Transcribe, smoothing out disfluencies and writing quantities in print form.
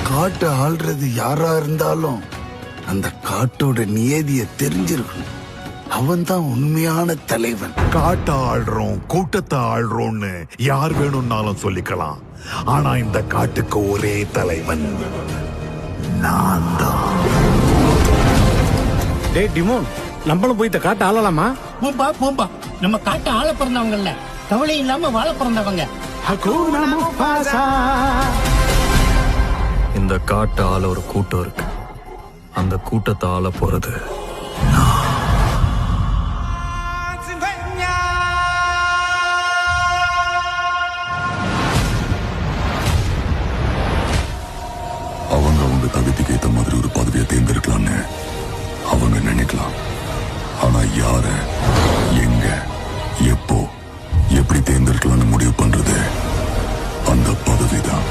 காட்டை ஆள்றது யாரா இருந்தாலும் அந்த காட்டோட நியதிய தெரிஞ்சிருக்கணும். அவன் தான் உண்மையான தலைவன். காட்டை ஆள்றோம், கூட்டத்தை ஆள்றோம்னு யார் வேணும்னாலும் சொல்லிக்கலாம். ஆனா இந்த காட்டுக்கு ஒரே தலைவன் நான் தான். டேய் டிமோன், நம்மளும் போய் இந்த காட்டை ஆளலாமா? போம்பா போம்பா, நம்ம காட்டை ஆள பிறந்தவங்க இல்ல, கவலை இல்லாம வாழ பிறந்தவங்க. இந்த காட்டு ஆள ஒரு கூட்டம் இருக்கு. அந்த கூட்டத்தை ஆள போறது அவங்க அவங்க தகுதிக்கு ஏத்த மாதிரி ஒரு பதவியை தேர்ந்தெடுக்கலாம்னு அவங்க நினைக்கலாம். ஆனா யார, எங்க, எப்போ, எப்படி தேர்ந்தெடுக்கலாம்னு முடிவு பண்றது அந்த பதவிதான்.